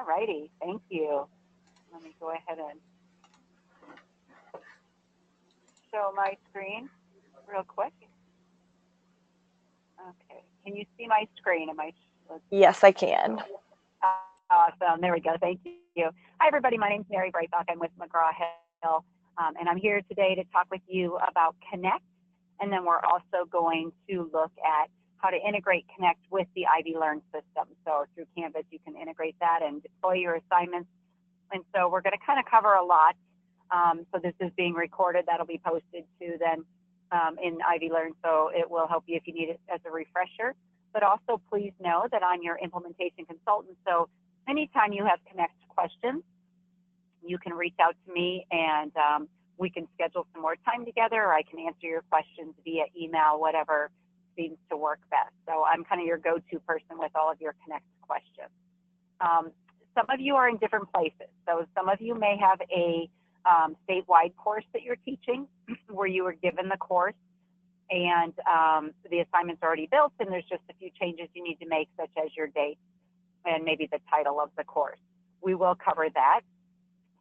All righty, thank you. Let me go ahead and show my screen real quick. Okay, can you see my screen? Yes, I can. Awesome, there we go, thank you. Hi everybody, my name is Mary Breitbach. I'm with McGraw-Hill, and I'm here today to talk with you about Kynect, and then we're also going to look at how to integrate Kynect with the IvyLearn system. So through Canvas, you can integrate that and deploy your assignments. And so we're going to kind of cover a lot. So this is being recorded. That'll be posted to then in IvyLearn, so it will help you if you need it as a refresher. But also please know that I'm your implementation consultant. So anytime you have Kynect questions, you can reach out to me and we can schedule some more time together, or I can answer your questions via email, whatever seems to work best. So I'm kind of your go-to person with all of your Kynect questions. Some of you are in different places. So some of you may have a statewide course that you're teaching where you were given the course and the assignment's already built and there's just a few changes you need to make, such as your date and maybe the title of the course. We will cover that.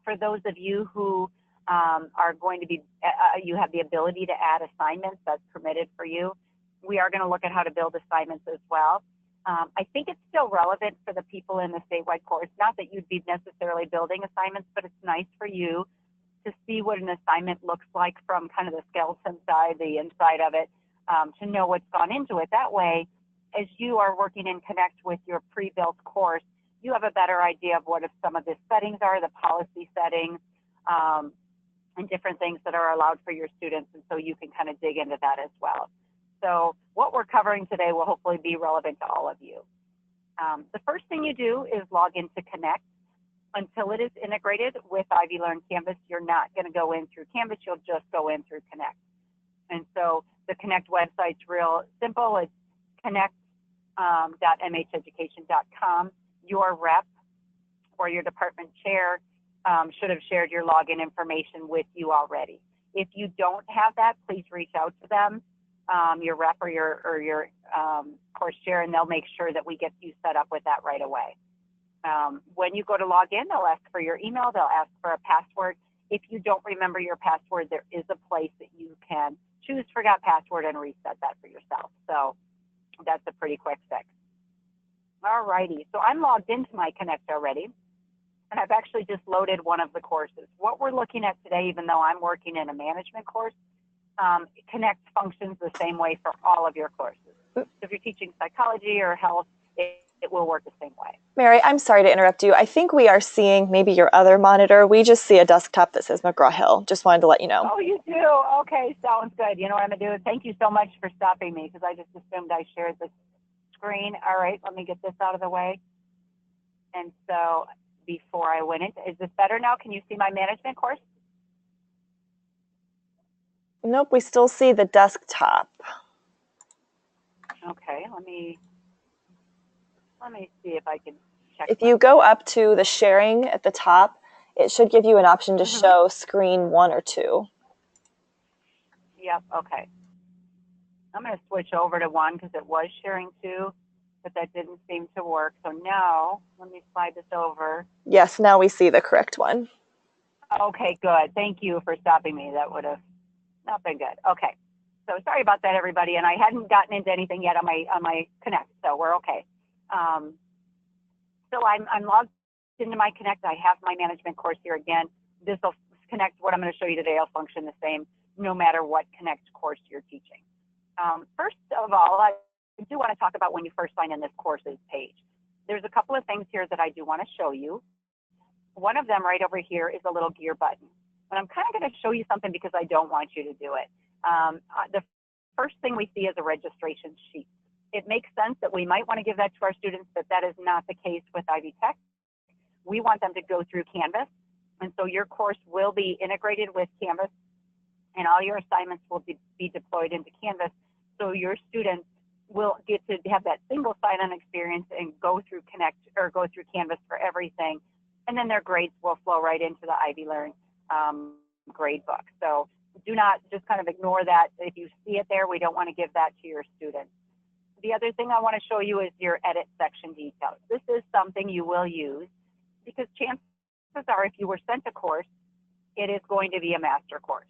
For those of you who are going to be, you have the ability to add assignments, that's permitted for you. We are going to look at how to build assignments as well. I think it's still relevant for the people in the statewide course, not that you'd be necessarily building assignments, but it's nice for you to see what an assignment looks like from kind of the skeleton side, the inside of it, to know what's gone into it. That way, as you are working in Kynect with your pre-built course, you have a better idea of what some of the settings are, the policy settings, and different things that are allowed for your students, and so you can kind of dig into that as well. So what we're covering today will hopefully be relevant to all of you. The first thing you do is log into Kynect. Until it is integrated with IvyLearn Canvas, you're not going to go in through Canvas, you'll just go in through Kynect. And so the Kynect website's real simple. It's kynect.mheducation.com. Your rep or your department chair should have shared your login information with you already. If you don't have that, please reach out to them, your rep or your course chair, and they'll make sure that we get you set up with that right away. When you go to log in, they'll ask for your email, they'll ask for a password. If you don't remember your password, there is a place that you can choose forgot password and reset that for yourself. So that's a pretty quick fix. All righty, so I'm logged into my Kynect already, and I've actually just loaded one of the courses. What we're looking at today, even though I'm working in a management course, Kynect functions the same way for all of your courses. So if you're teaching psychology or health, it will work the same way. Mary, I'm sorry to interrupt you. I think we are seeing maybe your other monitor. We just see a desktop that says McGraw-Hill. Just wanted to let you know. Oh, you do? Okay, sounds good. You know what I'm going to do? Thank you so much for stopping me because I just assumed I shared the screen. All right, let me get this out of the way. And so before I went into, is this better now? Can you see my management course? Nope, we still see the desktop. Okay, let me see if I can check. If you go up to the sharing at the top, it should give you an option to show screen 1 or 2. Yep, okay. I'm going to switch over to 1 because it was sharing 2, but that didn't seem to work. So now, let me slide this over. Yes, now we see the correct one. Okay, good. Thank you for stopping me. That would have not been good. Okay. So sorry about that, everybody. And I hadn't gotten into anything yet on my Kynect, so we're okay. So I'm logged into my Kynect. I have my management course here again. This will Kynect, what I'm going to show you today will function the same no matter what Kynect course you're teaching. First of all, I do want to talk about when you first sign in this courses page. There's a couple of things here that I do want to show you. One of them right over here is a little gear button. And I'm kind of going to show you something because I don't want you to do it. The first thing we see is a registration sheet. It makes sense that we might want to give that to our students, but that is not the case with Ivy Tech. We want them to go through Canvas, and so your course will be integrated with Canvas, and all your assignments will be deployed into Canvas, so your students will get to have that single sign-on experience and go through Kynect or go through Canvas for everything, and then their grades will flow right into the IvyLearn grade book. So do not just kind of ignore that. If you see it there, we don't want to give that to your students. The other thing I want to show you is your edit section details. This is something you will use because chances are if you were sent a course, it is going to be a master course.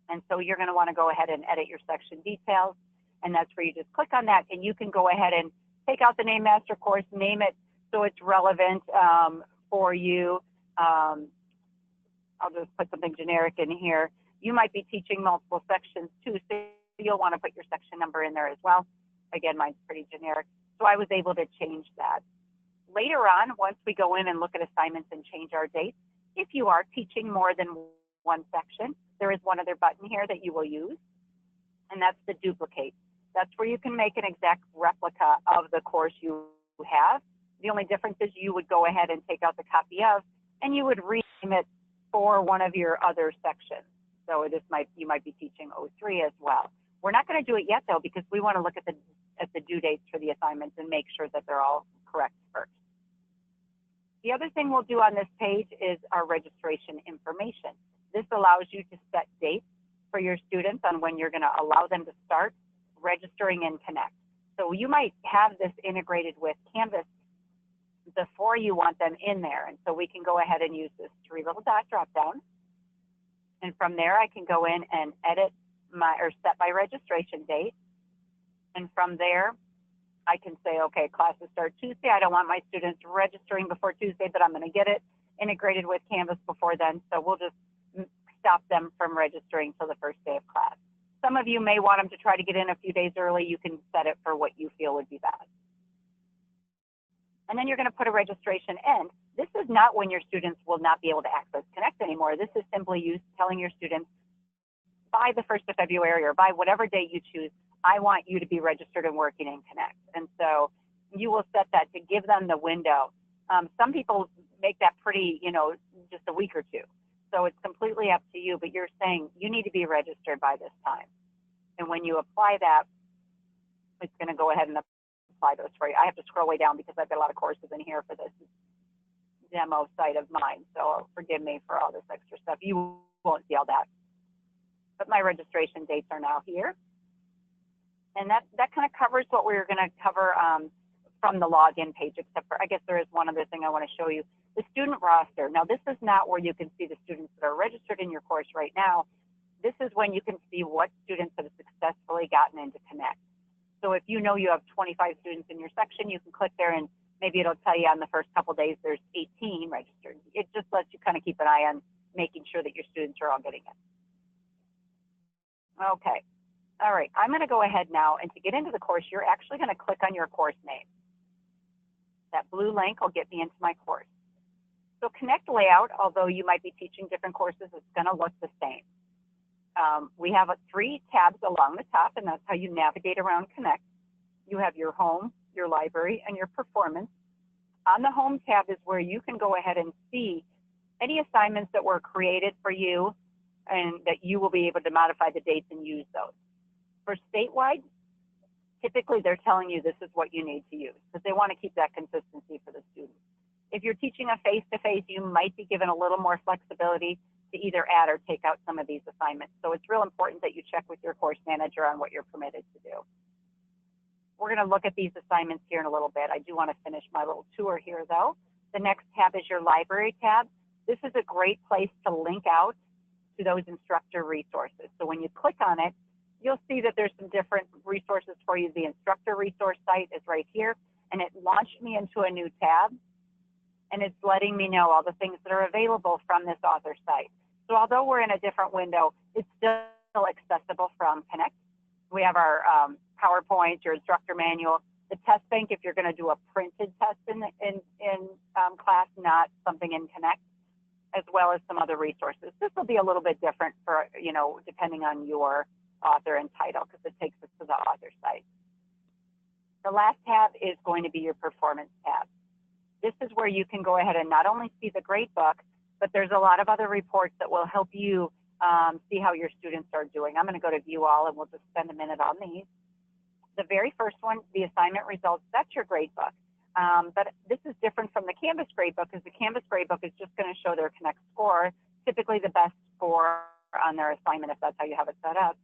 And so you're going to want to go ahead and edit your section details, and that's where you just click on that, and you can go ahead and take out the name master course, name it so it's relevant for you. I'll just put something generic in here. You might be teaching multiple sections too, so you'll want to put your section number in there as well. Again, mine's pretty generic, so I was able to change that. Later on, once we go in and look at assignments and change our dates, if you are teaching more than one section, there is one other button here that you will use, and that's the duplicate. That's where you can make an exact replica of the course you have. The only difference is you would go ahead and take out the copy of, and you would rename it for one of your other sections. So you might be teaching 03 as well. We're not going to do it yet though, because we want to look at the due dates for the assignments and make sure that they're all correct first. The other thing we'll do on this page is our registration information. This allows you to set dates for your students on when you're going to allow them to start registering in Kynect. So you might have this integrated with Canvas before you want them in there. And so we can go ahead and use this three little dot drop down. And from there, I can go in and edit set my registration date. And from there, I can say, okay, classes start Tuesday. I don't want my students registering before Tuesday, but I'm going to get it integrated with Canvas before then. So we'll just stop them from registering till the first day of class. Some of you may want them to try to get in a few days early. You can set it for what you feel would be best. And then you're going to put a registration end. This is not when your students will not be able to access Kynect anymore. This is simply you telling your students, by the 1st of February or by whatever date you choose, I want you to be registered and working in Kynect. And so you will set that to give them the window. Some people make that pretty, just a week or two. So it's completely up to you, but you're saying you need to be registered by this time. And when you apply that, it's going to go ahead and apply those for you. I have to scroll way down because I've got a lot of courses in here for this demo site of mine. So forgive me for all this extra stuff. You won't see all that. But my registration dates are now here. And that kind of covers what we're going to cover from the login page, except for, I guess there is one other thing I want to show you. The student roster. Now, this is not where you can see the students that are registered in your course right now. This is when you can see what students have successfully gotten into Kynect. So if you know you have 25 students in your section, you can click there and maybe it'll tell you on the first couple days there's 18 registered. It just lets you kind of keep an eye on making sure that your students are all getting it. Okay. All right. I'm going to go ahead now, and to get into the course, you're actually going to click on your course name. That blue link will get me into my course. So Kynect layout, although you might be teaching different courses, it's going to look the same. We have 3 tabs along the top, and that's how you navigate around Kynect. You have your home, your library, and your performance. On the home tab is where you can go ahead and see any assignments that were created for you and that you will be able to modify the dates and use those. For statewide, typically they're telling you this is what you need to use because they want to keep that consistency for the students. If you're teaching a face-to-face, you might be given a little more flexibility to either add or take out some of these assignments. So it's real important that you check with your course manager on what you're permitted to do. We're going to look at these assignments here in a little bit. I do want to finish my little tour here though. The next tab is your library tab. This is a great place to link out to those instructor resources. So when you click on it, you'll see that there's some different resources for you. The instructor resource site is right here, and it launched me into a new tab, and it's letting me know all the things that are available from this author site. So although we're in a different window, it's still accessible from Kynect. We have our PowerPoint, your instructor manual, the test bank if you're going to do a printed test in class, not something in Kynect, as well as some other resources. This will be a little bit different for, depending on your author and title, because it takes us to the author site. The last tab is going to be your performance tab. This is where you can go ahead and not only see the grade book, but there's a lot of other reports that will help you see how your students are doing. I'm going to go to view all, and we'll just spend a minute on these. The very first one, the assignment results, that's your grade book. But this is different from the Canvas grade book, because the Canvas grade book is just going to show their Kynect score, typically the best score on their assignment if that's how you have it set up.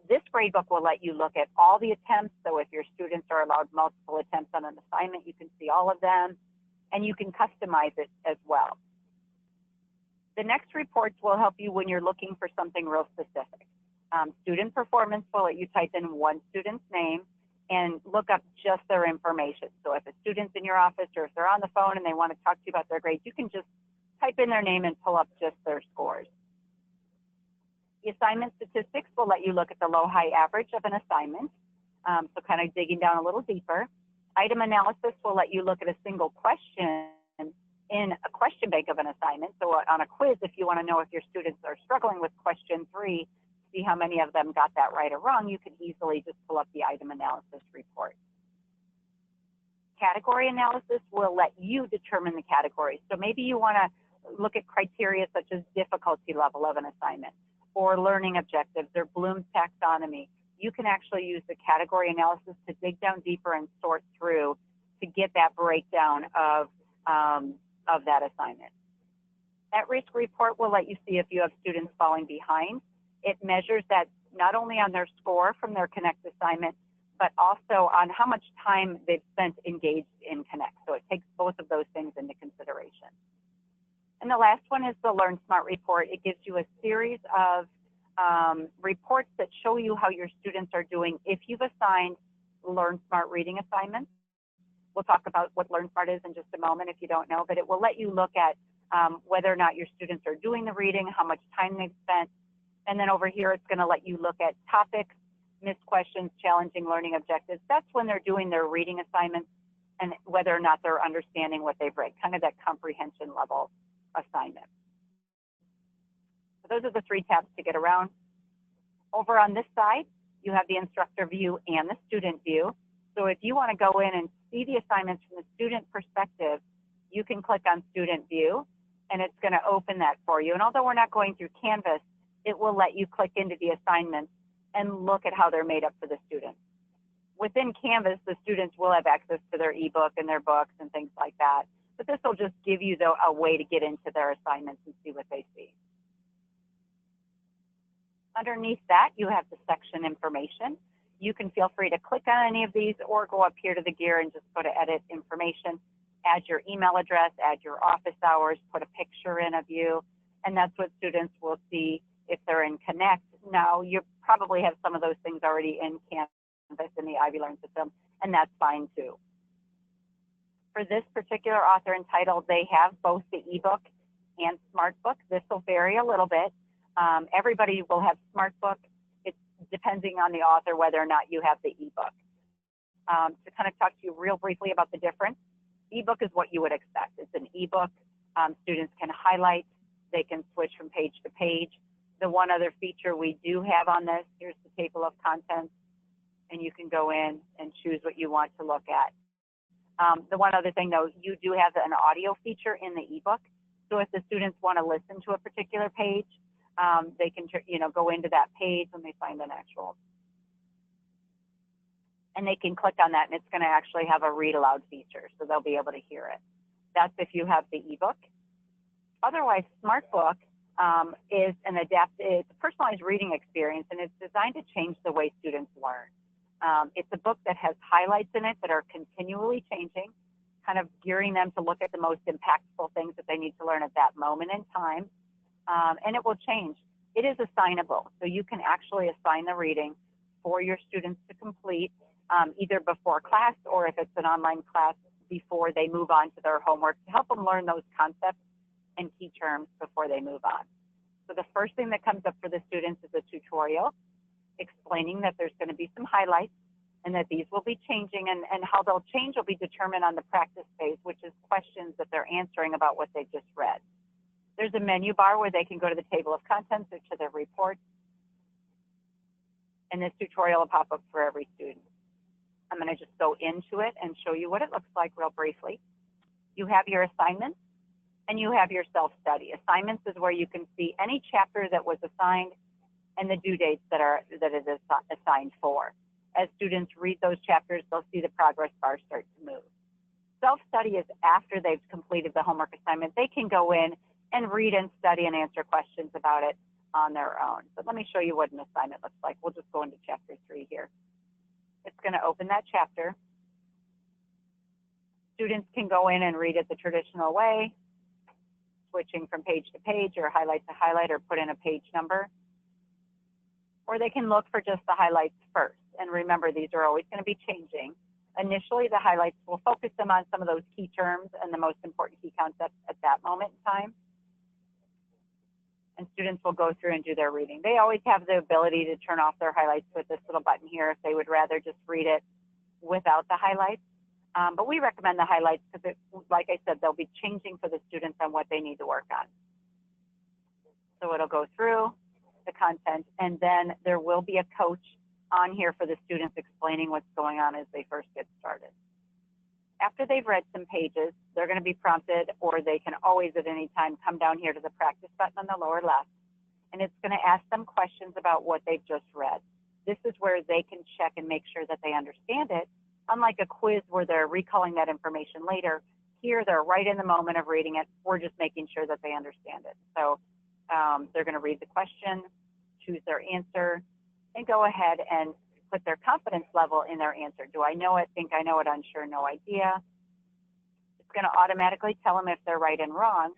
This gradebook will let you look at all the attempts. So if your students are allowed multiple attempts on an assignment, you can see all of them. and you can customize it as well. The next reports will help you when you're looking for something real specific. Student performance will let you type in one student's name and look up just their information. So if a student's in your office or if they're on the phone and they want to talk to you about their grades, you can just type in their name and pull up just their scores. The assignment statistics will let you look at the low-high average of an assignment, so kind of digging down a little deeper. Item analysis will let you look at a single question in a question bank of an assignment. So on a quiz, if you want to know if your students are struggling with question 3, see how many of them got that right or wrong, you can easily just pull up the item analysis report. Category analysis will let you determine the categories. So maybe you want to look at criteria such as difficulty level of an assignment or learning objectives or Bloom's taxonomy. You can actually use the category analysis to dig down deeper and sort through to get that breakdown of that assignment. At-risk report will let you see if you have students falling behind. It measures that not only on their score from their Kynect assignment, but also on how much time they've spent engaged in Kynect. So it takes both of those things into consideration. And the last one is the Learnsmart Report. It gives you a series of reports that show you how your students are doing if you've assigned Learnsmart reading assignments. We'll talk about what Learnsmart is in just a moment if you don't know, but it will let you look at whether or not your students are doing the reading, how much time they've spent, and then over here it's going to let you look at topics, missed questions, challenging learning objectives. That's when they're doing their reading assignments and whether or not they're understanding what they've read, kind of that comprehension level assignment. So those are the 3 tabs to get around. Over on this side, you have the instructor view and the student view. So if you want to go in and see the assignments from the student perspective, you can click on student view and it's going to open that for you. And although we're not going through Canvas, it will let you click into the assignments and look at how they're made up for the students. Within Canvas, the students will have access to their ebook and their books and things like that. But this will just give you a way to get into their assignments and see what they see. Underneath that, you have the section information. You can feel free to click on any of these or go up here to the gear and just go to edit information, add your email address, add your office hours, put a picture in of you, and that's what students will see if they're in Kynect. Now, you probably have some of those things already in Canvas in the IvyLearn system, and that's fine too. For this particular author entitled, they have both the ebook and SmartBook. This will vary a little bit. Everybody will have SmartBook. It's depending on the author whether or not you have the ebook. To kind of talk to you real briefly about the difference, ebook is what you would expect. It's an ebook. Students can highlight. They can switch from page to page. The one other feature we do have on this, here's the table of contents, and you can go in and choose what you want to look at. The one other thing, though, you do have an audio feature in the ebook. So if the students want to listen to a particular page, they can go into that page when they find an actual. And they can click on that, and it's going to actually have a read aloud feature, so they'll be able to hear it. That's if you have the ebook. Otherwise, SmartBook is it's a personalized reading experience, and it's designed to change the way students learn. It's a book that has highlights in it that are continually changing, kind of gearing them to look at the most impactful things that they need to learn at that moment in time, and it will change. It is assignable, so you can actually assign the reading for your students to complete either before class or if it's an online class before they move on to their homework to help them learn those concepts and key terms before they move on. So the first thing that comes up for the students is a tutorial explaining that there's going to be some highlights and that these will be changing, and how they'll change will be determined on the practice phase, which is questions that they're answering about what they just read. There's a menu bar where they can go to the table of contents or to their reports, and this tutorial will pop up for every student. I'm going to just go into it and show you what it looks like real briefly. You have your assignments and you have your self-study. Assignments is where you can see any chapter that was assigned and the due dates that it is assigned for. As students read those chapters, they'll see the progress bar start to move. Self-study is after they've completed the homework assignment. They can go in and read and study and answer questions about it on their own. But let me show you what an assignment looks like. We'll just go into chapter 3 here. It's going to open that chapter. Students can go in and read it the traditional way, switching from page to page or highlight to highlight or put in a page number. Or they can look for just the highlights first. And remember, these are always going to be changing. Initially, the highlights will focus them on some of those key terms and the most important key concepts at that moment in time. And students will go through and do their reading. They always have the ability to turn off their highlights with this little button here if they would rather just read it without the highlights. But we recommend the highlights because, like I said, they'll be changing for the students on what they need to work on. So it'll go through the content, and then there will be a coach on here for the students explaining what's going on as they first get started. After they've read some pages, they're going to be prompted, or they can always at any time come down here to the practice button on the lower left, and it's going to ask them questions about what they've just read. This is where they can check and make sure that they understand it. Unlike a quiz where they're recalling that information later, here they're right in the moment of reading it. We're just making sure that they understand it. So they're going to read the question, choose their answer, and go ahead and put their confidence level in their answer. Do I know it? Think I know it? Unsure? No idea. It's going to automatically tell them if they're right and wrong.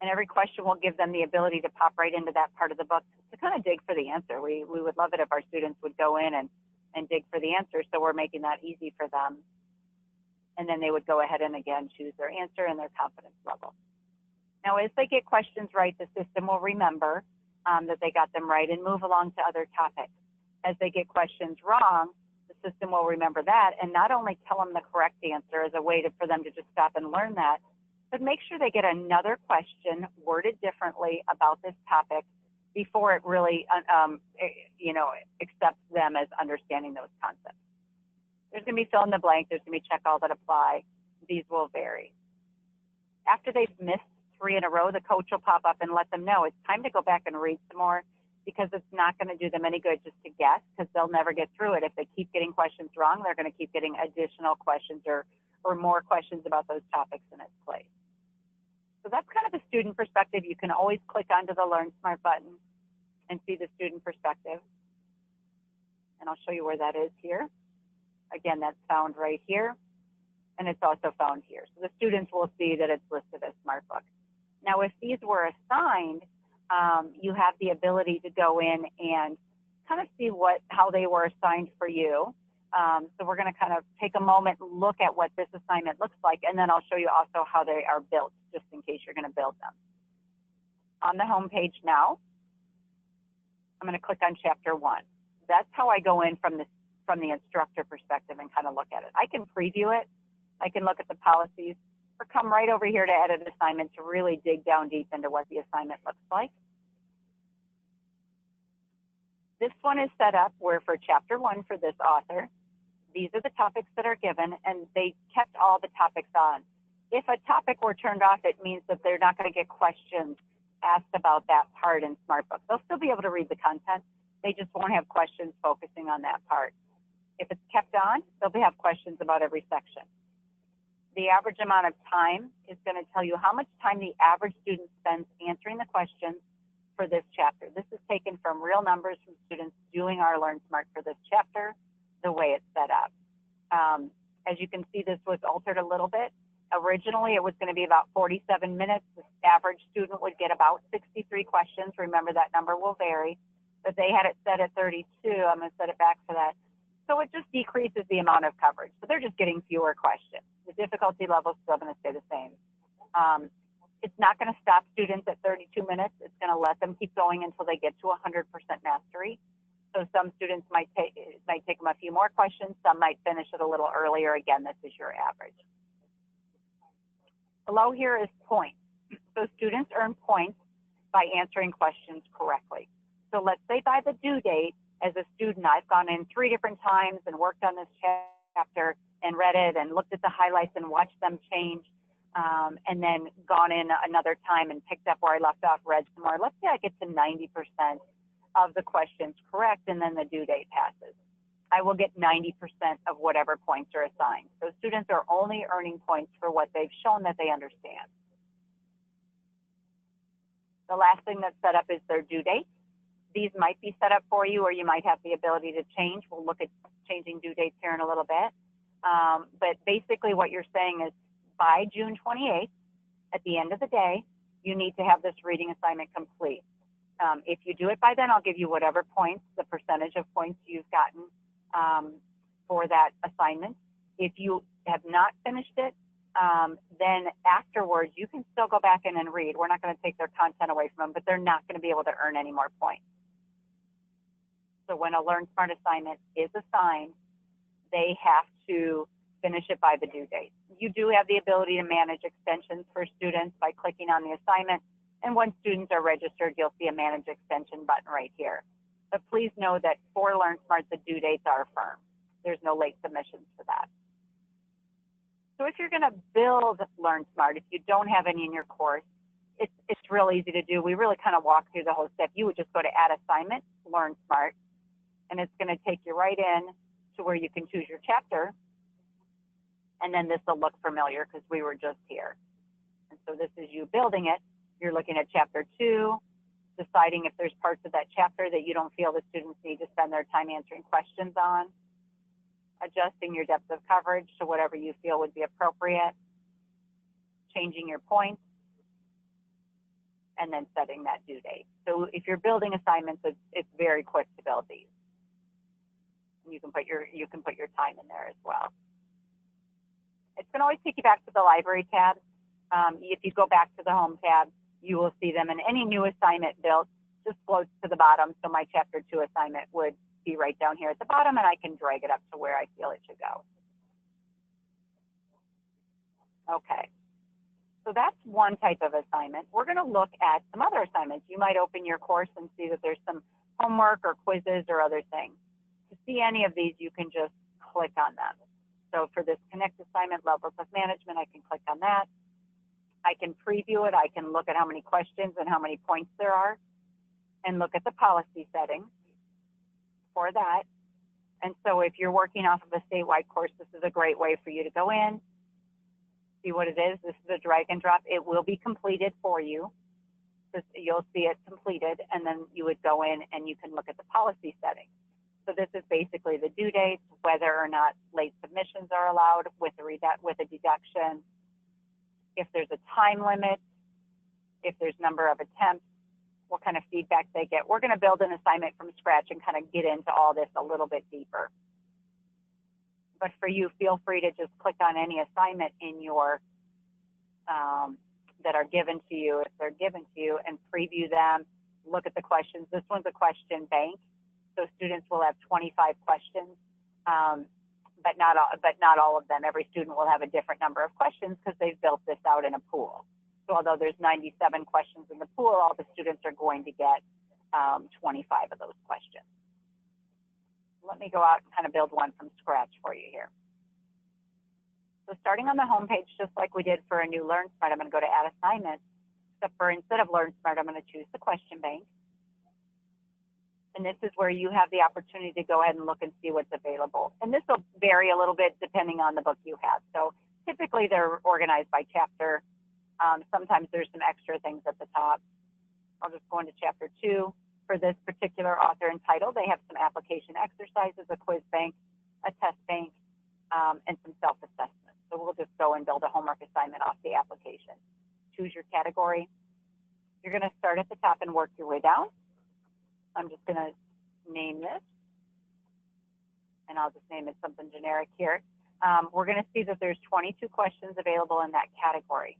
And every question will give them the ability to pop right into that part of the book to kind of dig for the answer. We would love it if our students would go in and dig for the answer, so we're making that easy for them. And then they would go ahead and again choose their answer and their confidence level. Now, as they get questions right, the system will remember that they got them right and move along to other topics. As they get questions wrong, the system will remember that and not only tell them the correct answer as a way for them to just stop and learn that, but make sure they get another question worded differently about this topic before it really, accepts them as understanding those concepts. There's going to be fill in the blank. There's going to be check all that apply. These will vary. After they've missed 3 in a row, the coach will pop up and let them know it's time to go back and read some more, because it's not going to do them any good just to guess, because they'll never get through it. If they keep getting questions wrong, they're going to keep getting additional questions or more questions about those topics in its place. So that's kind of the student perspective. You can always click onto the Learnsmart button and see the student perspective. And I'll show you where that is here. Again, that's found right here, and it's also found here. So the students will see that it's listed as SmartBook. Now, if these were assigned, you have the ability to go in and kind of see how they were assigned for you. So we're going to kind of take a moment, look at what this assignment looks like, and then I'll show you also how they are built, just in case you're going to build them. On the home page now, I'm going to click on Chapter 1. That's how I go in from the instructor perspective and kind of look at it. I can preview it. I can look at the policies, or come right over here to edit assignment to really dig down deep into what the assignment looks like. This one is set up where for Chapter 1 for this author, these are the topics that are given, and they kept all the topics on. If a topic were turned off, it means that they're not going to get questions asked about that part in SmartBook. They'll still be able to read the content. They just won't have questions focusing on that part. If it's kept on, they'll have questions about every section. The average amount of time is going to tell you how much time the average student spends answering the questions for this chapter. This is taken from real numbers from students doing our Learnsmart for this chapter, the way it's set up. As you can see, this was altered a little bit. Originally, it was going to be about 47 minutes. The average student would get about 63 questions. Remember, that number will vary, but they had it set at 32. I'm going to set it back for that. So it just decreases the amount of coverage. So they're just getting fewer questions. The difficulty level is still going to stay the same. It's not going to stop students at 32 minutes. It's going to let them keep going until they get to 100% mastery. So some students might take them a few more questions. Some might finish it a little earlier. Again, this is your average. Below here is points. So students earn points by answering questions correctly. So let's say by the due date, as a student, I've gone in 3 different times and worked on this chapter and read it and looked at the highlights and watched them change, and then gone in another time and picked up where I left off, read some more. Let's say I get to 90% of the questions correct, and then the due date passes. I will get 90% of whatever points are assigned. So students are only earning points for what they've shown that they understand. The last thing that's set up is their due date. These might be set up for you, or you might have the ability to change. We'll look at changing due dates here in a little bit. But basically what you're saying is by June 28th, at the end of the day, you need to have this reading assignment complete. If you do it by then, I'll give you whatever points, the percentage of points you've gotten for that assignment. If you have not finished it, then afterwards you can still go back in and read. We're not going to take their content away from them, but they're not going to be able to earn any more points. So when a Learnsmart assignment is assigned, they have to finish it by the due date. You do have the ability to manage extensions for students by clicking on the assignment. And once students are registered, you'll see a Manage Extension button right here. But please know that for Learnsmart, the due dates are firm. There's no late submissions for that. So if you're going to build Learnsmart, if you don't have any in your course, it's real easy to do. We really kind of walk through the whole step. You would just go to Add Assignment, Learnsmart, and it's going to take you right in to where you can choose your chapter. And then this will look familiar because we were just here. And so this is you building it. You're looking at Chapter 2, deciding if there's parts of that chapter that you don't feel the students need to spend their time answering questions on, adjusting your depth of coverage to whatever you feel would be appropriate, changing your points, and then setting that due date. So if you're building assignments, it's very quick to build these. And you can put your time in there as well. It's going to always take you back to the library tab. If you go back to the home tab, you will see them, and any new assignment built just floats to the bottom. So my Chapter 2 assignment would be right down here at the bottom, and I can drag it up to where I feel it should go. Okay, so that's one type of assignment. We're going to look at some other assignments. You might open your course and see that there's some homework or quizzes or other things. To see any of these, you can just click on them. So for this Kynect assignment, Levels of Management, I can click on that. I can preview it. I can look at how many questions and how many points there are and look at the policy settings for that. And so if you're working off of a statewide course, this is a great way for you to go in, see what it is. This is a drag and drop. It will be completed for you. You'll see it completed, and then you would go in and you can look at the policy settings. So this is basically the due dates, whether or not late submissions are allowed with a deduction, if there's a time limit, if there's number of attempts, what kind of feedback they get. We're going to build an assignment from scratch and kind of get into all this a little bit deeper. But for you, feel free to just click on any assignment in your that are given to you, if they're given to you, and preview them, look at the questions. This one's a question bank, so students will have 25 questions. But not all of them. Every student will have a different number of questions because they've built this out in a pool. So although there's 97 questions in the pool, all the students are going to get 25 of those questions. Let me go out and kind of build one from scratch for you here. So starting on the home page, just like we did for a new Learnsmart, I'm going to go to Add Assignment, except for instead of Learnsmart, I'm going to choose the question bank. And this is where you have the opportunity to go ahead and look and see what's available. And this will vary a little bit depending on the book you have. So typically they're organized by chapter. Sometimes there's some extra things at the top. I'll just go into Chapter 2. For this particular author and title, they have some application exercises, a quiz bank, a test bank, and some self-assessment. So we'll just go and build a homework assignment off the application. Choose your category. You're going to start at the top and work your way down. I'm just going to name this, and I'll just name it something generic here. We're going to see that there's 22 questions available in that category.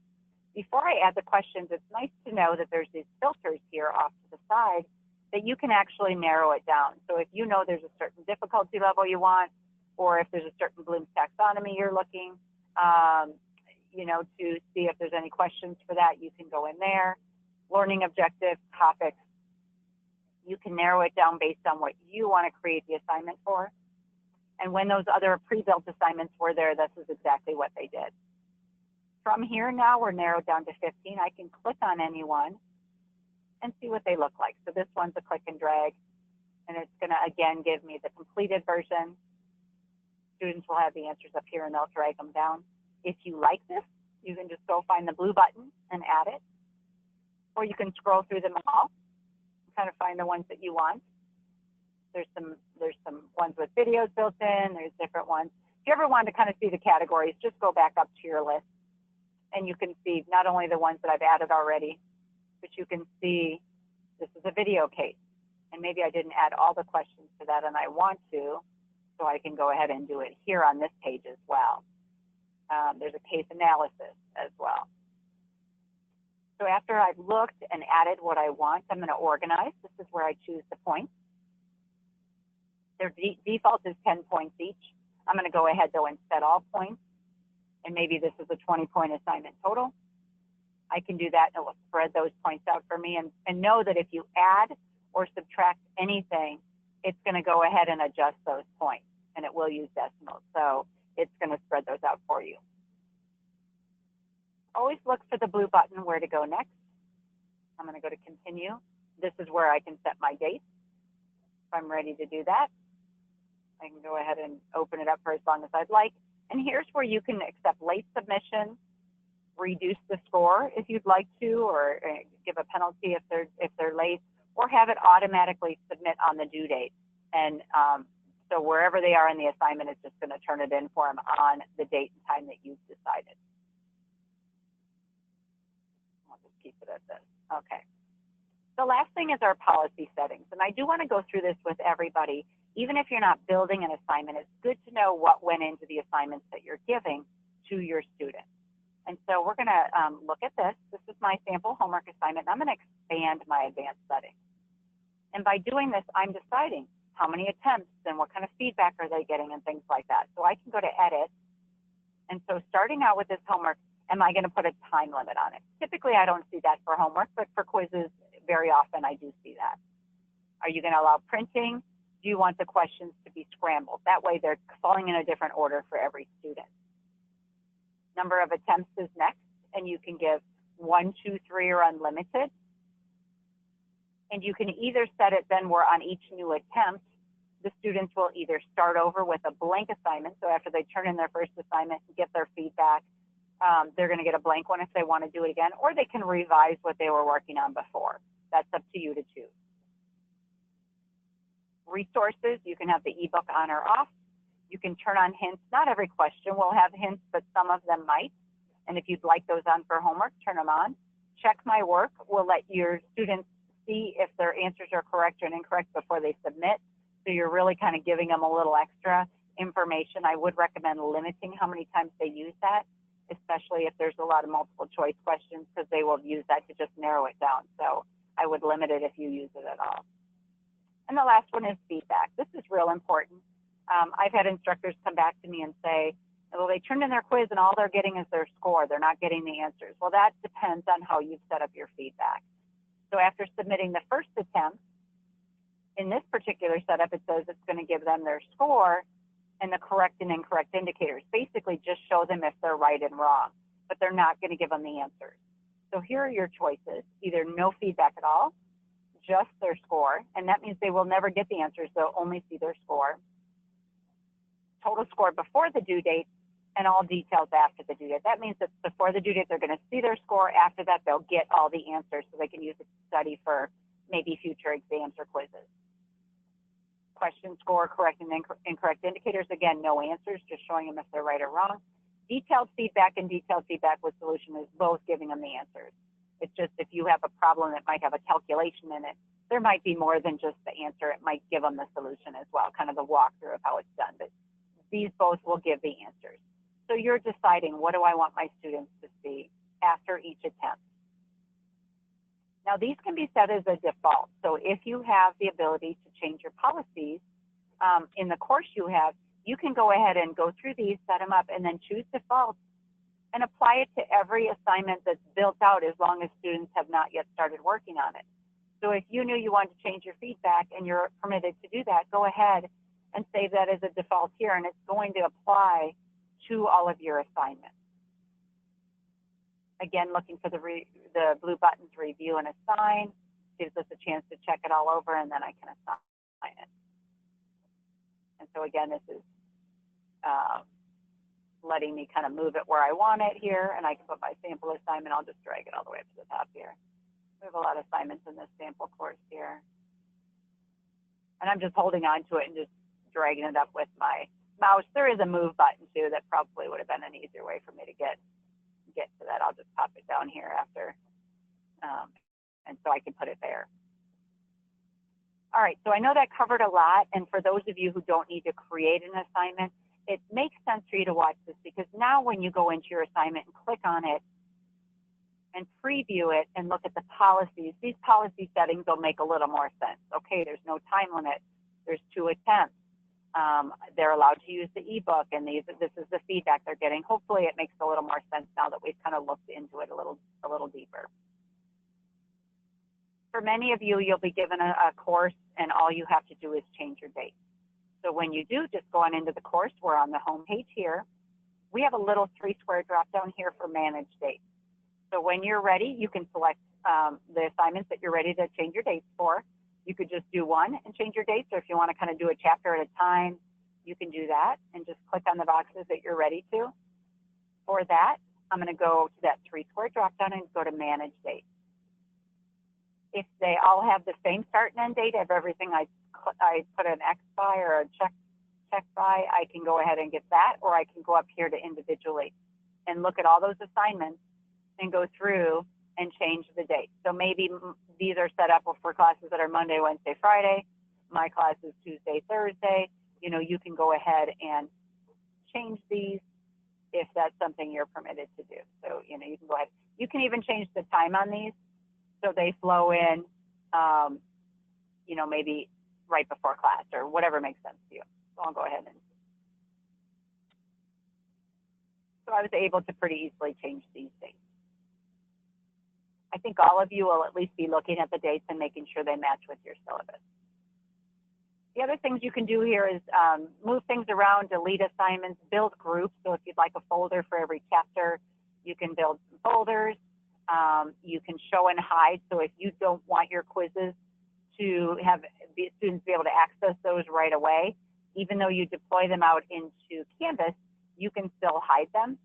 Before I add the questions, it's nice to know that there's these filters here off to the side that you can actually narrow it down. So if you know there's a certain difficulty level you want, or if there's a certain Bloom's taxonomy you're looking, to see if there's any questions for that, you can go in there. Learning objectives, topics. You can narrow it down based on what you want to create the assignment for. And when those other pre-built assignments were there, this is exactly what they did. From here now, we're narrowed down to 15. I can click on any one and see what they look like. So this one's a click and drag, and it's going to, again, give me the completed version. Students will have the answers up here, and they'll drag them down. If you like this, you can just go find the blue button and add it, or you can scroll through them all, kind of find the ones that you want. There's some ones with videos built in. There's different ones. you ever want to kind of see the categories, just go back up to your list and you can see not only the ones that I've added already, but you can see this is a video case. And maybe I didn't add all the questions to that and I want to, so I can go ahead and do it here on this page as well. There's a case analysis as well. So after I've looked and added what I want, I'm going to organize. This is where I choose the points. Their default is 10 points each. I'm going to go ahead though and set all points. And maybe this is a 20-point assignment total. I can do that and it will spread those points out for me. And know that if you add or subtract anything, it's going to go ahead and adjust those points. And it will use decimals. So it's going to spread those out for you. Always look for the blue button where to go next. I'm going to go to continue. This is where I can set my date. If I'm ready to do that, I can go ahead and open it up for as long as I'd like. And here's where you can accept late submission, reduce the score if you'd like to, or give a penalty if they're late, or have it automatically submit on the due date. And so wherever they are in the assignment, it's just going to turn it in for them on the date and time that you've decided. I'll just keep it at this. Okay. The last thing is our policy settings. And I do want to go through this with everybody. Even if you're not building an assignment, it's good to know what went into the assignments that you're giving to your students. And so we're going to look at this. This is my sample homework assignment. And I'm going to expand my advanced settings. And by doing this, I'm deciding how many attempts and what kind of feedback are they getting and things like that. So I can go to edit. And so starting out with this homework, am I going to put a time limit on it? Typically, I don't see that for homework, but for quizzes, very often I do see that. Are you going to allow printing? Do you want the questions to be scrambled? That way they're falling in a different order for every student. Number of attempts is next, and you can give 1, 2, 3, or unlimited. And you can either set it then where on each new attempt, the students will either start over with a blank assignment. So after they turn in their first assignment and get their feedback, they're going to get a blank one if they want to do it again, or they can revise what they were working on before. That's up to you to choose. Resources, you can have the ebook on or off. You can turn on hints. Not every question will have hints, but some of them might. And if you'd like those on for homework, turn them on. Check my work will let your students see if their answers are correct or incorrect before they submit. So you're really kind of giving them a little extra information. I would recommend limiting how many times they use that, especially if there's a lot of multiple choice questions, because they will use that to just narrow it down. So I would limit it if you use it at all. And the last one is feedback. This is real important. I've had instructors come back to me and say, well, they turned in their quiz and all they're getting is their score. They're not getting the answers. Well, that depends on how you've set up your feedback. So after submitting the first attempt, in this particular setup, it says it's going to give them their score and the correct and incorrect indicators. Basically, just show them if they're right and wrong, but they're not going to give them the answers. So here are your choices. Either no feedback at all, just their score, and that means they will never get the answers. They'll only see their score. Total score before the due date, and all details after the due date. That means that before the due date, they're going to see their score. After that, they'll get all the answers so they can use it to study for maybe future exams or quizzes. Question score, correct and incorrect indicators. Again, no answers, just showing them if they're right or wrong. Detailed feedback and detailed feedback with solution is both giving them the answers. It's just if you have a problem that might have a calculation in it, there might be more than just the answer. It might give them the solution as well, kind of the walkthrough of how it's done. But these both will give the answers. So you're deciding, what do I want my students to see after each attempt? Now, these can be set as a default. So if you have the ability to change your policies in the course you have, you can go ahead and go through these, set them up, and then choose defaults and apply it to every assignment that's built out as long as students have not yet started working on it. So if you knew you wanted to change your feedback and you're permitted to do that, go ahead and save that as a default here, and it's going to apply to all of your assignments. Again, looking for the blue buttons, review and assign, gives us a chance to check it all over, and then I can assign it. And so again, this is letting me kind of move it where I want it here, and I can put my sample assignment. I'll just drag it all the way up to the top here. We have a lot of assignments in this sample course here. And I'm just holding on to it and just dragging it up with my mouse, there is a move button too. That probably would have been an easier way for me to get to that. I'll just pop it down here after, and so I can put it there. All right, so I know that covered a lot, and for those of you who don't need to create an assignment, it makes sense for you to watch this, because now when you go into your assignment and click on it and preview it and look at the policies, these policy settings will make a little more sense. Okay, there's no time limit, there's 2 attempts. They're allowed to use the ebook, and this is the feedback they're getting. Hopefully it makes a little more sense now that we've kind of looked into it a little deeper. For many of you, you'll be given a course, and all you have to do is change your date. So when you do, just go on into the course. We're on the home page here. We have a little 3-square drop down here for manage dates. So when you're ready, you can select the assignments that you're ready to change your dates for. You could just do one and change your dates, or if you want to kind of do a chapter at a time, you can do that and just click on the boxes that you're ready to. For that, I'm going to go to that 3-square drop down and go to manage dates. If they all have the same start and end date of everything I put an X by or a check by, I can go ahead and get that, or I can go up here to individually and look at all those assignments and go through and change the date. So maybe these are set up for classes that are Monday, Wednesday, Friday. My class is Tuesday, Thursday. You know, you can go ahead and change these if that's something you're permitted to do. So, you know, you can go ahead. You can even change the time on these so they flow in, you know, maybe right before class or whatever makes sense to you. So I'll go ahead and. So I was able to pretty easily change these dates. I think all of you will at least be looking at the dates and making sure they match with your syllabus. The other things you can do here is move things around, delete assignments, build groups. So if you'd like a folder for every chapter, you can build folders. You can show and hide. So if you don't want your quizzes to have the students be able to access those right away, even though you deploy them out into Canvas, you can still hide them.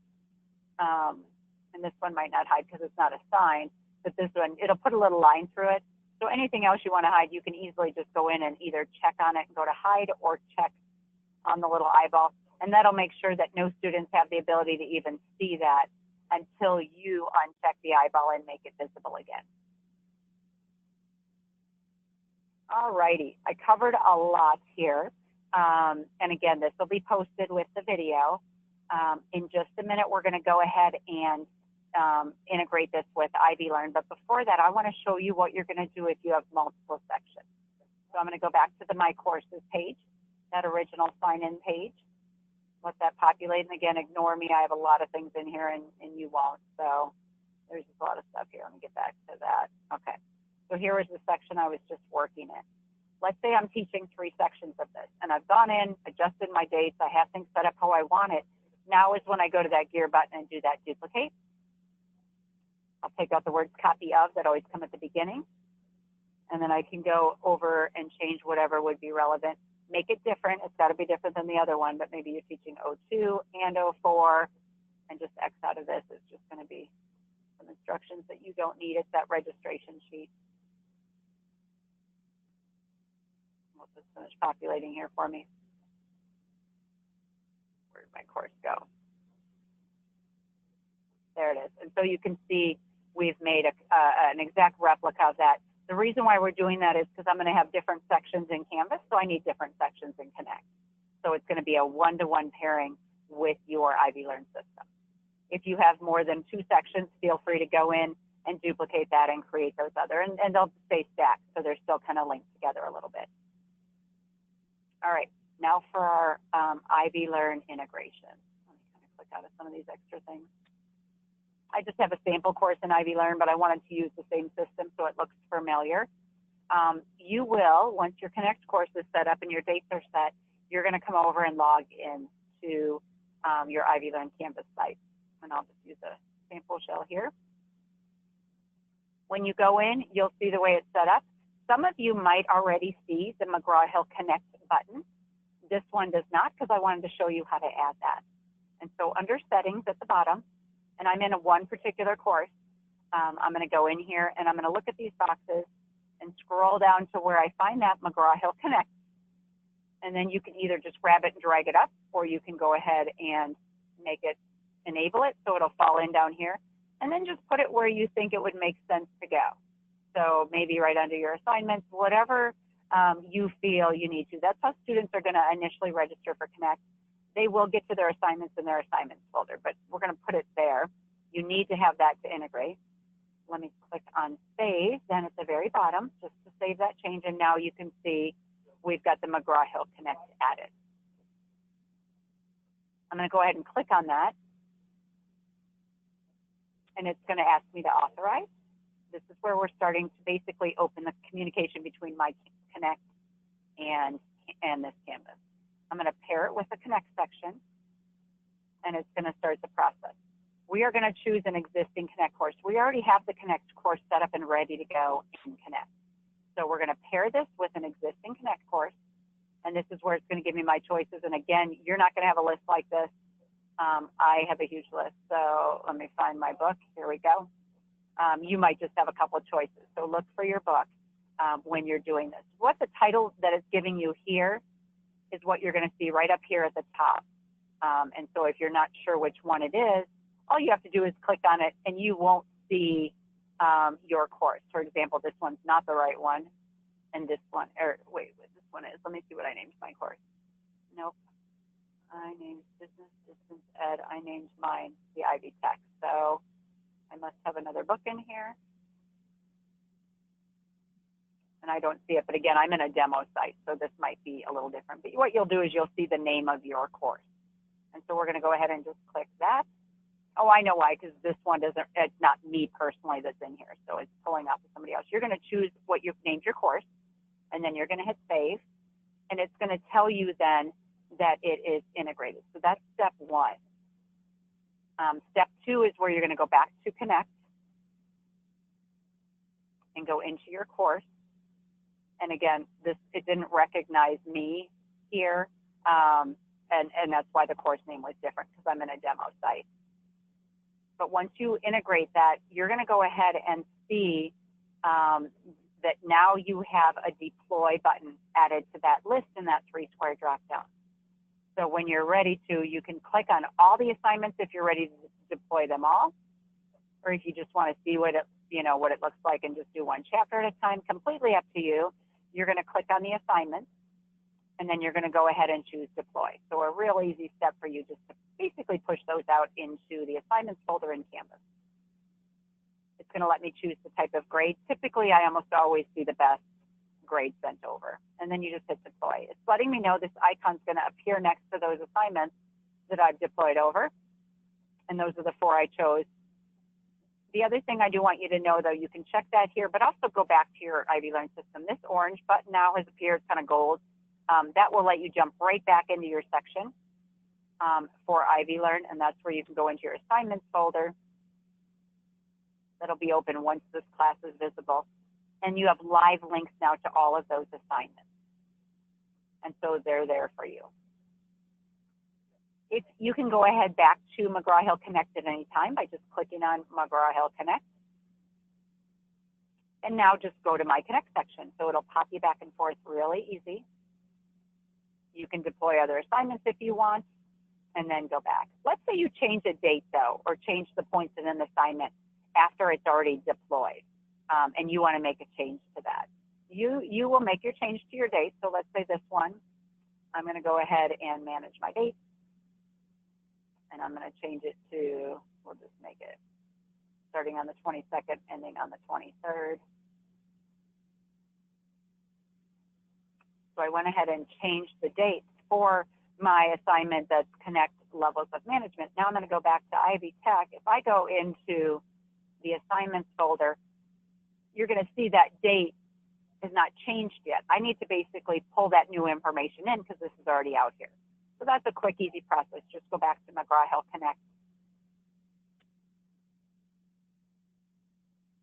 And this one might not hide because it's not assigned, but this one, it'll put a little line through it. So anything else you want to hide, you can easily just go in and either check on it and go to hide, or check on the little eyeball. And that'll make sure that no students have the ability to even see that until you uncheck the eyeball and make it visible again. All righty, I covered a lot here. And again, this will be posted with the video. In just a minute, we're going to go ahead and integrate this with IvyLearn. But before that, I want to show you what you're going to do if you have multiple sections. So I'm going to go back to the My Courses page, that original sign-in page. Let that populate. And again, ignore me. I have a lot of things in here, and you won't. So there's just a lot of stuff here. Let me get back to that. Okay. So here was the section I was just working in. Let's say I'm teaching 3 sections of this, and I've gone in, adjusted my dates. I have things set up how I want it. Now is when I go to that gear button and do that duplicate. I'll take out the words copy of that always come at the beginning. And then I can go over and change whatever would be relevant. Make it different. It's got to be different than the other one, but maybe you're teaching 02 and 04, and just X out of this. It's just going to be some instructions that you don't need. It's that registration sheet. We'll just finish populating here for me. Where did my course go? There it is. And so you can see we've made an exact replica of that. The reason why we're doing that is because I'm going to have different sections in Canvas, so I need different sections in Kynect. So it's going to be a one-to-one pairing with your IvyLearn system. If you have more than 2 sections, feel free to go in and duplicate that and create those other, and they'll stay stacked, so they're still kind of linked together a little bit. All right, now for our IvyLearn integration. Let me kind of click out of some of these extra things. I just have a sample course in IvyLearn, but I wanted to use the same system so it looks familiar. You will, once your Kynect course is set up and your dates are set, you're going to come over and log in to your IvyLearn Canvas site. And I'll just use a sample shell here. When you go in, you'll see the way it's set up. Some of you might already see the McGraw-Hill Connect button. This one does not, because I wanted to show you how to add that. And so under settings at the bottom, and I'm in one particular course, I'm going to go in here and I'm going to look at these boxes and scroll down to where I find that McGraw-Hill Connect. And then you can either just grab it and drag it up, or you can go ahead and make it, enable it so it'll fall in down here. And then just put it where you think it would make sense to go. So maybe right under your assignments, whatever you feel you need to. That's how students are going to initially register for Kynect. They will get to their assignments in their assignments folder, but we're going to put it there. You need to have that to integrate. Let me click on save, then at the very bottom, just to save that change. And now you can see we've got the McGraw-Hill Kynect added. I'm going to go ahead and click on that. And it's going to ask me to authorize. This is where we're starting to basically open the communication between my Kynect and this Canvas. I'm going to pair it with the Kynect section, and it's going to start the process. We are going to choose an existing Kynect course. We already have the Kynect course set up and ready to go in Kynect. So we're going to pair this with an existing Kynect course, and this is where it's going to give me my choices. And again, you're not going to have a list like this. I have a huge list, so let me find my book. Here we go. You might just have a couple of choices. So look for your book when you're doing this. What the title that it's giving you here is what you're going to see right up here at the top. And so if you're not sure which one it is, all you have to do is click on it and you won't see your course. For example, this one's not the right one, and this one, or wait, what this one is. Let me see what I named my course. Nope. I named Business Distance Ed. I named mine the Ivy Tech. So I must have another book in here. And I don't see it, but again, I'm in a demo site, so this might be a little different. But what you'll do is you'll see the name of your course. And so we're going to go ahead and just click that. Oh, I know why, because this one doesn't, it's not me personally that's in here, so it's pulling off of somebody else. You're going to choose what you've named your course, and then you're going to hit save, and it's going to tell you then that it is integrated. So that's step one. Step two is where you're going to go back to Kynect and go into your course. And again, it didn't recognize me here, and that's why the course name was different, because I'm in a demo site. But once you integrate that, you're going to go ahead and see that now you have a deploy button added to that list in that 3-square dropdown. So when you're ready to, you can click on all the assignments if you're ready to deploy them all, or if you just want to see what it, what it looks like and just do one chapter at a time, completely up to you. You're going to click on the assignments, and then you're going to go ahead and choose deploy. So a real easy step for you just to basically push those out into the assignments folder in Canvas. It's going to let me choose the type of grade. Typically, I almost always see the best grade sent over. And then you just hit deploy. It's letting me know this icon's going to appear next to those assignments that I've deployed over. And those are the 4 I chose. The other thing I do want you to know, though, you can check that here, but also go back to your IvyLearn system. This orange button now has appeared, kind of gold. That will let you jump right back into your section for IvyLearn, and that's where you can go into your assignments folder. That'll be open once this class is visible. And you have live links now to all of those assignments. And so they're there for you. If you can go ahead back to McGraw-Hill Connect at any time by just clicking on McGraw-Hill Connect. And now just go to my Connect section. So it'll pop you back and forth really easy. You can deploy other assignments if you want, and then go back. Let's say you change a date, though, or change the points in an assignment after it's already deployed, and you want to make a change to that. You will make your change to your date. So let's say this one. I'm going to go ahead and manage my date, and I'm going to change it to, we'll just make it starting on the 22nd, ending on the 23rd. So I went ahead and changed the dates for my assignment that's Connect Levels of Management. Now I'm going to go back to Ivy Tech. If I go into the assignments folder, you're going to see that date is not changed yet. I need to basically pull that new information in because this is already out here. So that's a quick, easy process. Just go back to McGraw-Hill Connect.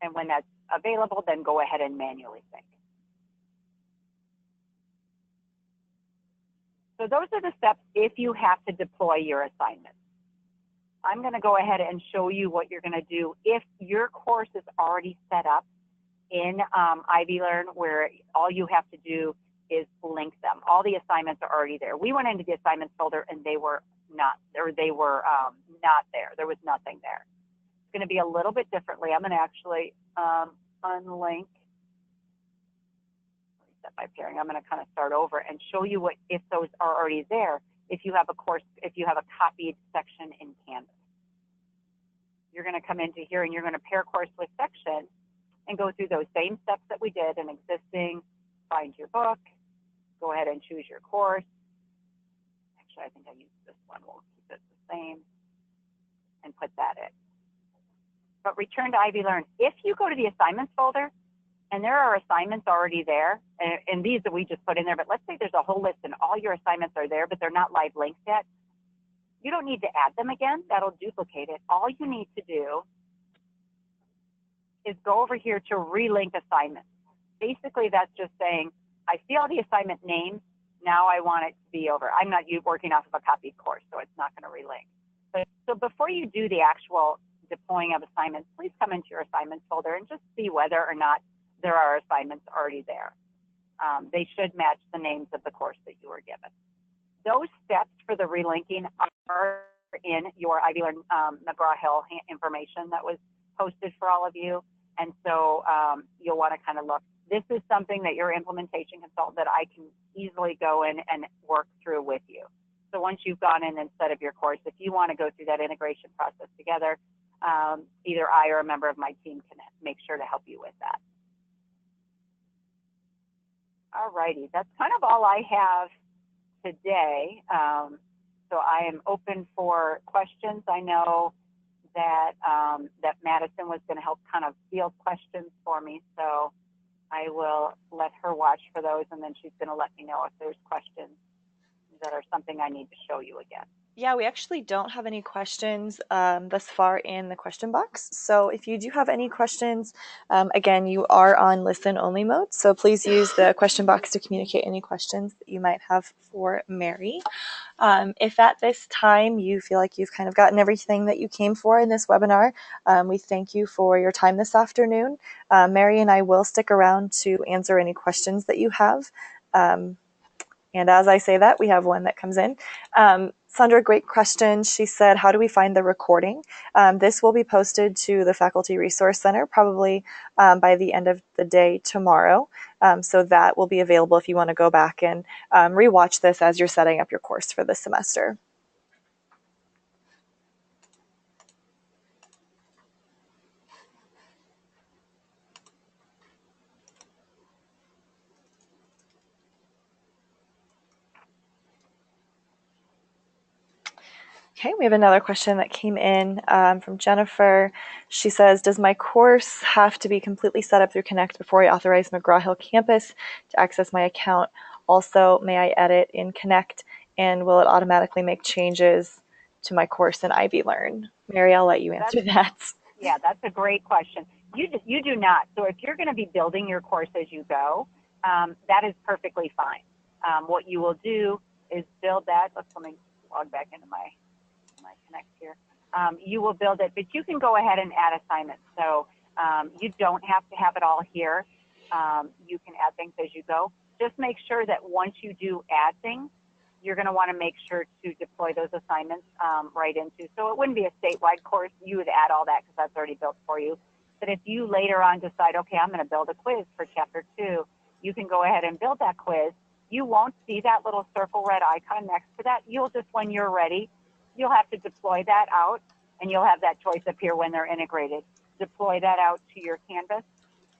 And when that's available, then go ahead and manually sync. So those are the steps if you have to deploy your assignments. I'm going to go ahead and show you what you're going to do if your course is already set up in IvyLearn, where all you have to do is link them. All the assignments are already there. We went into the assignments folder and they were not, or they were not there. There was nothing there. It's going to be a little bit differently. I'm going to actually unlink, reset my pairing. I'm going to kind of start over and show you what, if those are already there, if you have a course, if you have a copied section in Canvas. You're going to come into here and you're going to pair course with section and go through those same steps that we did in existing. Find your book, go ahead and choose your course. Actually, I think I used this one. We'll keep it the same and put that in. But return to IvyLearn. If you go to the assignments folder and there are assignments already there, and these that we just put in there, but let's say there's a whole list and all your assignments are there, but they're not live links yet, you don't need to add them again. That'll duplicate it. All you need to do is go over here to relink assignments. Basically, that's just saying, I see all the assignment names. Now I want it to be over. I'm not working off of a copied course, so it's not going to relink. But so before you do the actual deploying of assignments, please come into your assignments folder and just see whether or not there are assignments already there. They should match the names of the course that you were given. Those steps for the relinking are in your IvyLearn McGraw-Hill information that was posted for all of you. And so you'll want to kind of look. This is something that your implementation consultant that I can easily go in and work through with you. So once you've gone in and set up your course, if you want to go through that integration process together, either I or a member of my team can make sure to help you with that. All righty, that's kind of all I have today. So I am open for questions. I know that that Madison was going to help kind of field questions for me, so I will let her watch for those, and then she's going to let me know if there's questions that are something I need to show you again. Yeah, we actually don't have any questions thus far in the question box. So if you do have any questions, again, you are on listen only mode. So please use the question box to communicate any questions that you might have for Mary. If at this time you feel like you've kind of gotten everything that you came for in this webinar, we thank you for your time this afternoon. Mary and I will stick around to answer any questions that you have. And as I say that, we have one that comes in. Sandra, great question. She said, how do we find the recording? This will be posted to the Faculty Resource Center probably by the end of the day tomorrow. So that will be available if you want to go back and rewatch this as you're setting up your course for this semester. Okay, we have another question that came in from Jennifer. She says, does my course have to be completely set up through Kynect before I authorize McGraw-Hill campus to access my account? Also, may I edit in Kynect, and will it automatically make changes to my course in IvyLearn? Mary, I'll let you answer that. Yeah, that's a great question. You do not. So if you're going to be building your course as you go, that is perfectly fine. What you will do is build that. Let me log back into my Kynect here. You will build it, but you can go ahead and add assignments. So you don't have to have it all here. You can add things as you go. Just make sure that once you do add things, you're going to want to make sure to deploy those assignments right into. So it wouldn't be a statewide course. You would add all that because that's already built for you. But if you later on decide, okay, I'm going to build a quiz for Chapter 2, you can go ahead and build that quiz. You won't see that little circle red icon next to that. You'll just, when you're ready, you'll have to deploy that out, and you'll have that choice appear when they're integrated. Deploy that out to your Canvas,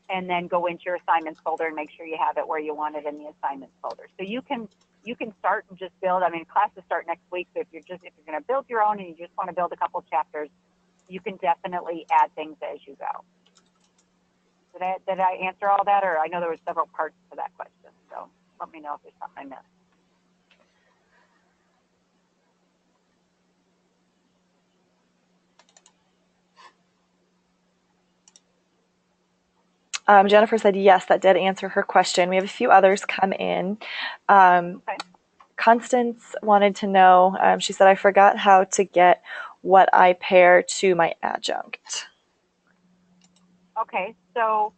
and then go into your assignments folder and make sure you have it where you want it in the assignments folder. So you can start and just build. I mean, classes start next week, so if you're going to build your own and you just want to build a couple chapters, you can definitely add things as you go. Did I answer all that? Or I know there were several parts to that question, so let me know if there's something I missed. Jennifer said, yes, that did answer her question. We have a few others come in. Okay. Constance wanted to know, she said, I forgot how to get what I pair to my adjunct. Okay, so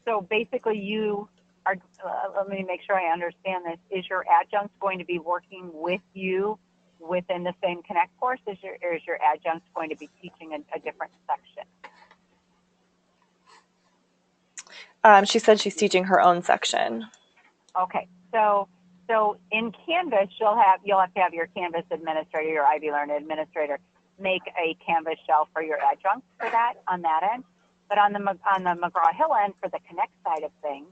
so basically you let me make sure I understand this. Is your adjunct going to be working with you within the same Kynect course, or is your adjunct going to be teaching a different section? She said she's teaching her own section. Okay, so in Canvas, you'll have to have your Canvas administrator, your IvyLearn administrator, make a Canvas shell for your adjunct for that on that end. But on the McGraw-Hill end, for the Kynect side of things,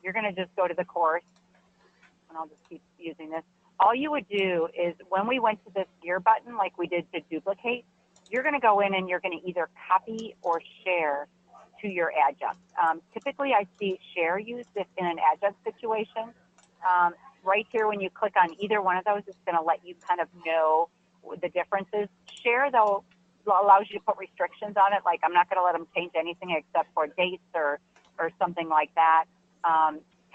you're going to just go to the course, and I'll just keep using this. All you would do is when we went to this gear button, like we did to duplicate, you're going to go in and you're going to either copy or share to your adjunct. Typically, I see share used if in an adjunct situation. Right here, when you click on either one of those, it's going to let you kind of know the differences. Share, though, allows you to put restrictions on it, like I'm not going to let them change anything except for dates or something like that.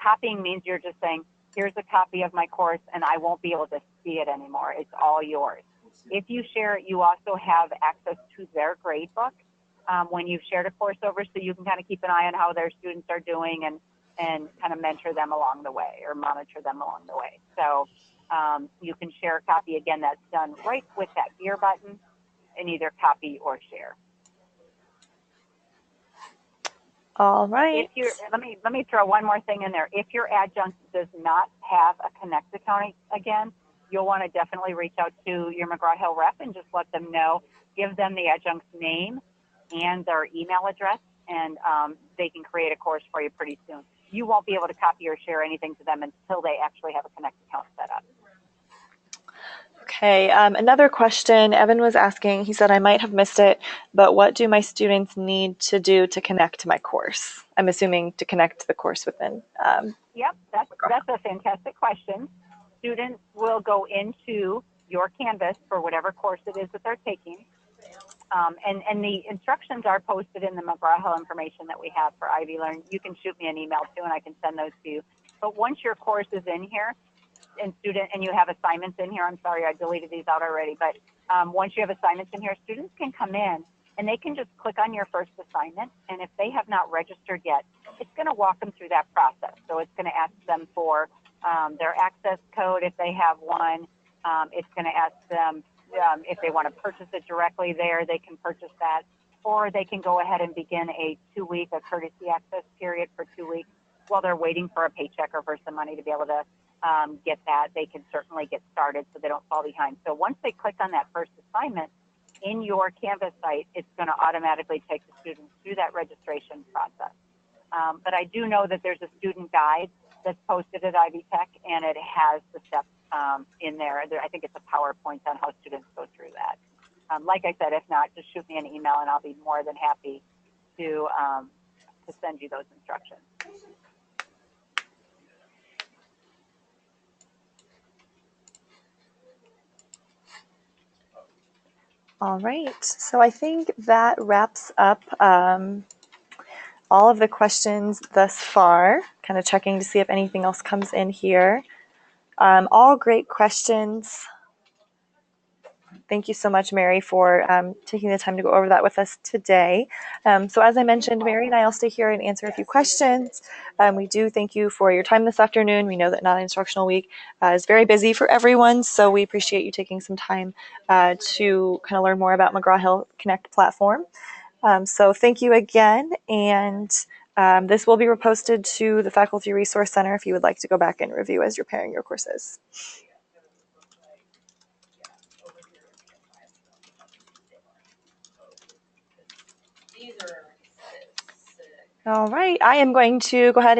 Copying means you're just saying, here's a copy of my course, and I won't be able to see it anymore. It's all yours. If you share it, you also have access to their grade book when you've shared a course over, so you can kind of keep an eye on how their students are doing and kind of mentor them along the way or monitor them along the way. So you can share a copy. Again, that's done right with that gear button, and either copy or share. All right. Let me throw one more thing in there. If your adjunct does not have a Kynect account, again, you'll want to definitely reach out to your McGraw-Hill rep and just let them know. Give them the adjunct's name and their email address, and they can create a course for you pretty soon. You won't be able to copy or share anything to them until they actually have a Kynect account set up. Okay, another question Evan was asking, he said, I might have missed it, but what do my students need to do to connect to my course? I'm assuming to connect to the course within. Yep, that's a fantastic question. Students will go into your Canvas for whatever course it is that they're taking. And the instructions are posted in the McGraw-Hill information that we have for IvyLearn. You can shoot me an email too, and I can send those to you. But once your course is in here, and you have assignments in here, I'm sorry, I deleted these out already, but once you have assignments in here, students can come in and they can just click on your first assignment. And if they have not registered yet, it's going to walk them through that process. So it's going to ask them for their access code if they have one. It's going to ask them if they want to purchase it directly there, they can purchase that, or they can go ahead and begin a courtesy access period for 2 weeks while they're waiting for a paycheck or for some money to be able to get that. They can certainly get started so they don't fall behind. So once they click on that first assignment in your Canvas site, it's going to automatically take the students through that registration process. But I do know that there's a student guide that's posted at Ivy Tech, and it has the steps in there. I think it's a PowerPoint on how students go through that. Like I said, if not, just shoot me an email and I'll be more than happy to send you those instructions. All right, so I think that wraps up all of the questions thus far, kind of checking to see if anything else comes in here. All great questions. Thank you so much, Mary, for taking the time to go over that with us today. So as I mentioned, Mary and I will stay here and answer a few questions. We do thank you for your time this afternoon. We know that non-instructional week is very busy for everyone, so we appreciate you taking some time to kind of learn more about McGraw-Hill Kynect platform. So thank you again, and this will be reposted to the Faculty Resource Center if you would like to go back and review as you're preparing your courses. All right, I am going to go ahead and